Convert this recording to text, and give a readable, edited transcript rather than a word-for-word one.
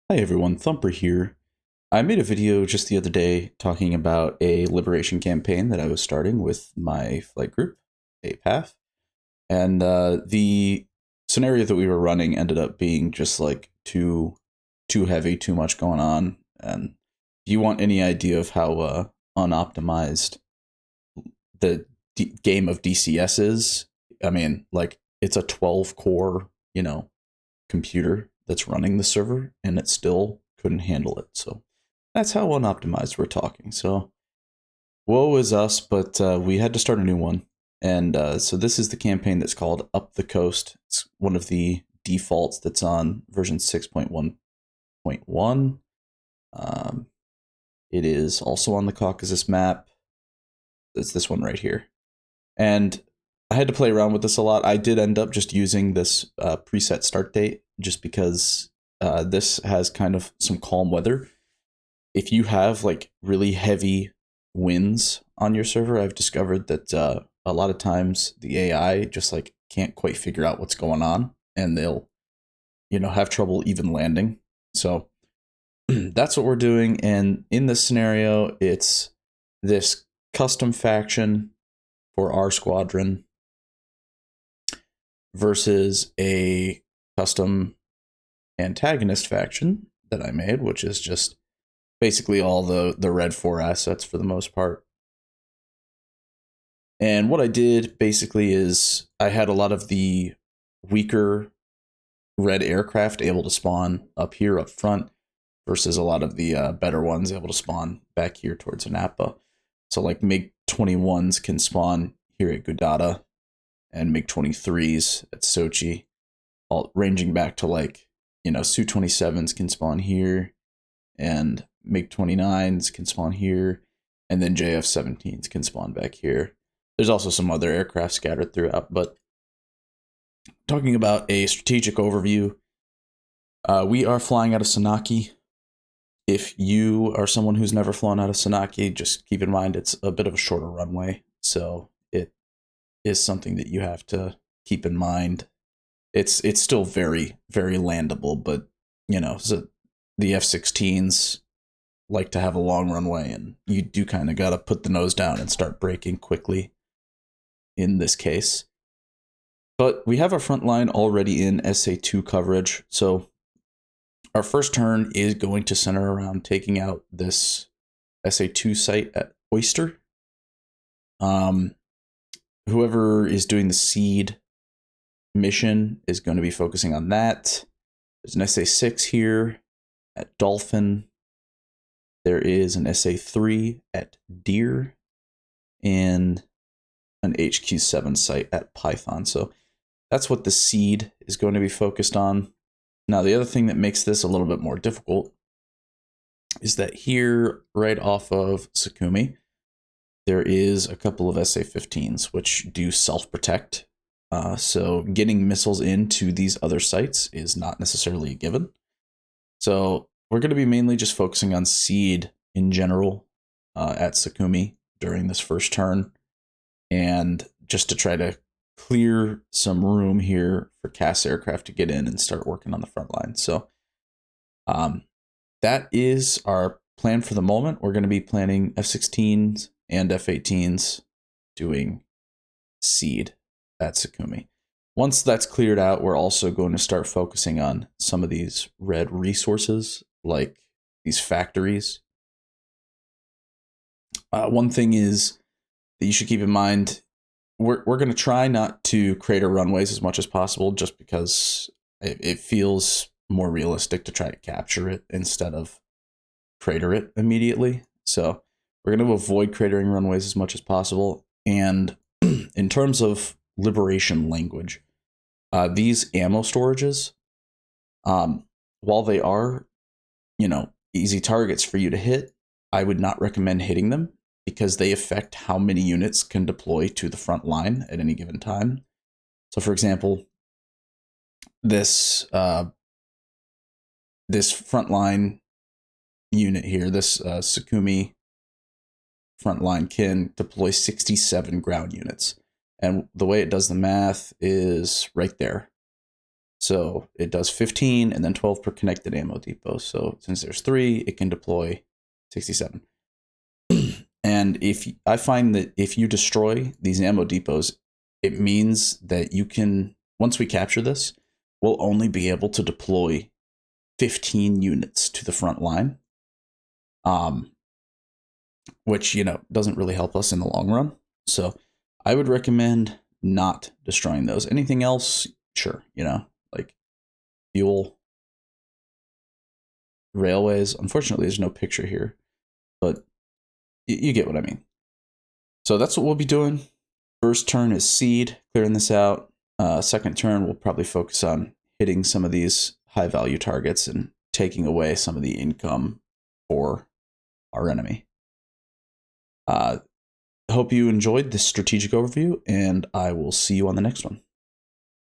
Hi everyone, Thumper here. I made a video just the other day talking about a liberation campaign that I was starting with my flight group, APAF. And the scenario that we were running ended up being just like too heavy, too much going on. And if you want any idea of how unoptimized the game of DCS is, I mean, like it's a 12 core, computer that's running the server and it still couldn't handle it. So that's how unoptimized we're talking. So woe is us, but we had to start a new one. And so this is the campaign that's called Up the Coast. It's one of the defaults that's on version 6.1.1. It is also on the Caucasus map. It's this one right here. And I had to play around with this a lot. I did end up just using this preset start date just because this has kind of some calm weather. If you have like really heavy winds on your server, I've discovered that a lot of times the AI just like can't quite figure out what's going on, and they'll have trouble even landing. So that's what we're doing. And in this scenario, it's this custom faction for our squadron versus a custom antagonist faction that I made, which is just basically all the red 4 assets for the most part. And what I did basically is I had a lot of the weaker red aircraft able to spawn up here up front versus a lot of the better ones able to spawn back here towards Anapa. So like MiG-21s can spawn here at Gudada and MiG-23s at Sochi, all ranging back to like, Su-27s can spawn here and MiG-29s can spawn here, and then JF-17s can spawn back here. There's also some other aircraft scattered throughout, but talking about a strategic overview, we are flying out of Sanaki. If you are someone who's never flown out of Sanaki, just keep in mind it's a bit of a shorter runway, so it is something that you have to keep in mind. It's still very, very landable, but so the F-16s like to have a long runway, and you do kind of got to put the nose down and start braking quickly in this case. But we have our front line already in SA2 coverage, so our first turn is going to center around taking out this SA2 site at Oyster. Whoever is doing the seed mission is going to be focusing on that. There's an SA6 here at Dolphin. There is an SA3 at Deer and an HQ7 site at Python. So that's what the seed is going to be focused on. Now, the other thing that makes this a little bit more difficult is that here, right off of Sakumi, there is a couple of SA-15s which do self-protect. So getting missiles into these other sites is not necessarily a given. So we're going to be mainly just focusing on seed in general at Sakumi during this first turn, and just to try to clear some room here for CAS aircraft to get in and start working on the front line. So that is our plan for the moment. We're going to be planning F-16s and F-18s doing seed at Sakumi. Once that's cleared out, we're also going to start focusing on some of these red resources, like these factories. One thing is that you should keep in mind, we're going to try not to crater runways as much as possible, just because it feels more realistic to try to capture it instead of crater it immediately. So we're going to avoid cratering runways as much as possible. And in terms of liberation language, these ammo storages, while they are, easy targets for you to hit, I would not recommend hitting them because they affect how many units can deploy to the front line at any given time. So, for example, this this frontline unit here, this Sakumi frontline, can deploy 67 ground units. And the way it does the math is right there. So it does 15 and then 12 per connected ammo depot. So since there's 3, it can deploy 67. And if I find that if you destroy these ammo depots, it means that you can, once we capture this, we'll only be able to deploy 15 units to the front line. Which, doesn't really help us in the long run. So I would recommend not destroying those. Anything else, sure, like fuel, railways. Unfortunately, there's no picture here, but you get what I mean. So that's what we'll be doing. First turn is seed, clearing this out. Second turn, we'll probably focus on hitting some of these high value targets and taking away some of the income for our enemy. Hope you enjoyed this strategic overview, and I will see you on the next one.